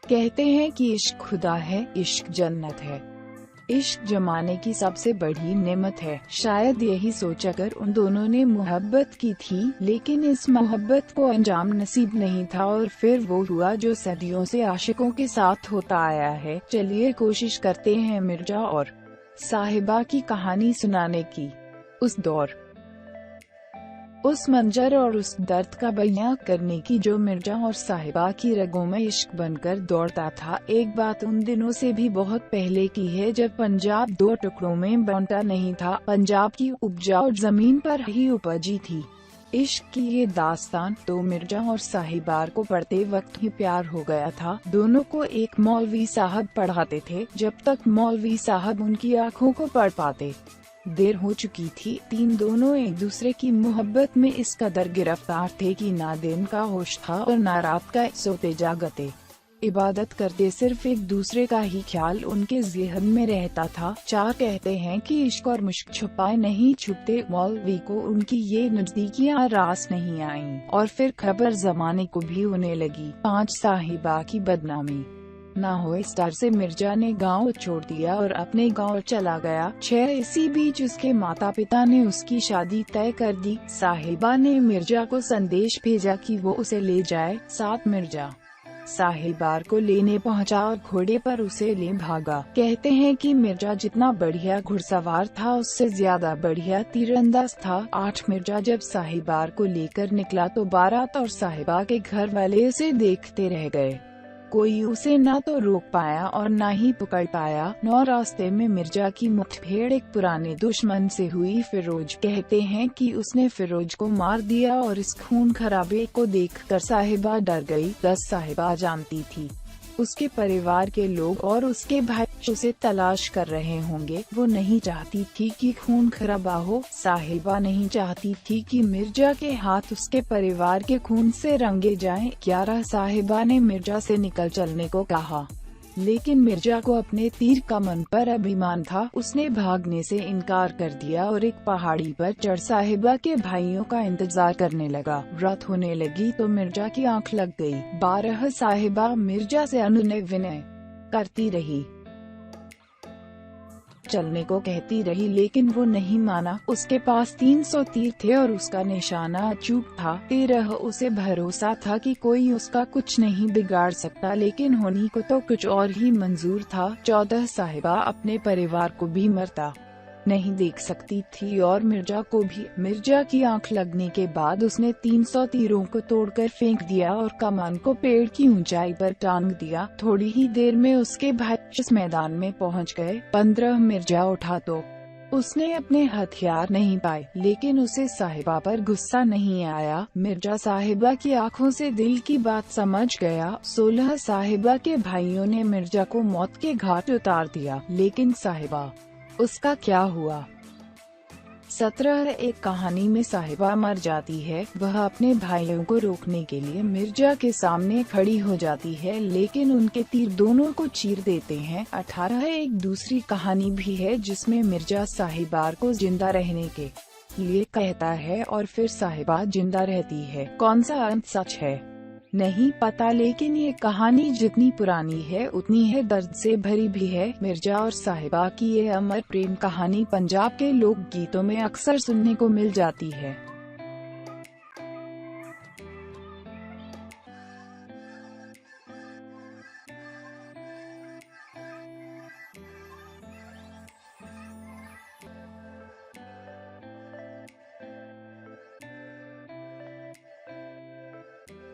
कहते हैं कि इश्क खुदा है, इश्क जन्नत है, इश्क जमाने की सबसे बड़ी नेमत है। शायद यही सोचकर उन दोनों ने मोहब्बत की थी, लेकिन इस मोहब्बत को अंजाम नसीब नहीं था और फिर वो हुआ जो सदियों से आशिकों के साथ होता आया है। चलिए कोशिश करते हैं मिर्जा और साहिबा की कहानी सुनाने की। उस दौर, उस मंजर और उस दर्द का बयां करने की जो मिर्जा और साहिबा की रगों में इश्क बनकर दौड़ता था। एक बात उन दिनों से भी बहुत पहले की है, जब पंजाब दो टुकड़ों में बंटा नहीं था। पंजाब की उपजाऊ जमीन पर ही उपजी थी इश्क की ये दास्तान। तो मिर्जा और साहिबा को पढ़ते वक्त ही प्यार हो गया था। दोनों को एक मौलवी साहब पढ़ाते थे, जब तक मौलवी साहब उनकी आँखों को पढ़ पाते। देर हो चुकी थी। दोनों एक दूसरे की मोहब्बत में इस कदर गिरफ्तार थे कि ना दिन का होश था और ना रात का। सोते जागते इबादत करते सिर्फ एक दूसरे का ही ख्याल उनके ज़हन में रहता था। चार कहते हैं कि इश्क और मुश्क छुपाए नहीं छुपते। मौलवी को उनकी ये नजदीकियां रास नहीं आईं और फिर खबर जमाने को भी होने लगी। 5 साहिबा की बदनामी ना हो इस डर से मिर्जा ने गांव छोड़ दिया और अपने गांव चला गया। 6 इसी बीच उसके माता पिता ने उसकी शादी तय कर दी। साहिबा ने मिर्जा को संदेश भेजा कि वो उसे ले जाए। 7 मिर्जा साहिबा को लेने पहुंचा और घोड़े पर उसे ले भागा। कहते हैं कि मिर्जा जितना बढ़िया घुड़सवार था उससे ज्यादा बढ़िया तीरंदाज था। 8 मिर्जा जब साहिबा को लेकर निकला तो बारात और साहिबा के घर वाले उसे देखते रह गए। कोई उसे ना तो रोक पाया और ना ही पकड़ पाया। 9 रास्ते में मिर्जा की मुठभेड़ एक पुराने दुश्मन से हुई। फिरोज कहते हैं कि उसने फिरोज को मार दिया और इस खून खराबे को देखकर साहिबा डर गई। 10 साहिबा जानती थी उसके परिवार के लोग और उसके भाई उसे तलाश कर रहे होंगे। वो नहीं चाहती थी कि खून खराबा हो। साहिबा नहीं चाहती थी कि मिर्जा के हाथ उसके परिवार के खून से रंगे जाएं। 11 साहिबा ने मिर्जा से निकल चलने को कहा, लेकिन मिर्जा को अपने तीर कमन पर अभिमान था। उसने भागने से इनकार कर दिया और एक पहाड़ी पर चढ़ साहिबा के भाइयों का इंतजार करने लगा। रात होने लगी तो मिर्जा की आंख लग गई। 12 साहिबा मिर्जा से अनुनय विनय करती रही, चलने को कहती रही, लेकिन वो नहीं माना। उसके पास 300 तीर थे और उसका निशाना अचूक था। 13 उसे भरोसा था कि कोई उसका कुछ नहीं बिगाड़ सकता, लेकिन होनी को तो कुछ और ही मंजूर था। 14 साहिबा अपने परिवार को भी मरता नहीं देख सकती थी और मिर्जा को भी। मिर्जा की आंख लगने के बाद उसने 300 तीरों को तोड़कर फेंक दिया और कमान को पेड़ की ऊंचाई पर टांग दिया। थोड़ी ही देर में उसके भाई इस मैदान में पहुंच गए। 15 मिर्जा उठा तो उसने अपने हथियार नहीं पाए, लेकिन उसे साहिबा पर गुस्सा नहीं आया। मिर्जा साहिबा की आंखों से दिल की बात समझ गया। 16 साहिबा के भाइयों ने मिर्जा को मौत के घाट उतार दिया, लेकिन साहिबा उसका क्या हुआ? 17 एक कहानी में साहिबा मर जाती है। वह अपने भाइयों को रोकने के लिए मिर्जा के सामने खड़ी हो जाती है, लेकिन उनके तीर दोनों को चीर देते हैं। 18 एक दूसरी कहानी भी है जिसमें मिर्जा साहिबा को जिंदा रहने के लिए कहता है और फिर साहिबा जिंदा रहती है। कौन सा अंत सच है नहीं पता, लेकिन ये कहानी जितनी पुरानी है उतनी है दर्द से भरी भी है। मिर्जा और साहिबा की ये अमर प्रेम कहानी पंजाब के लोक गीतों में अक्सर सुनने को मिल जाती है।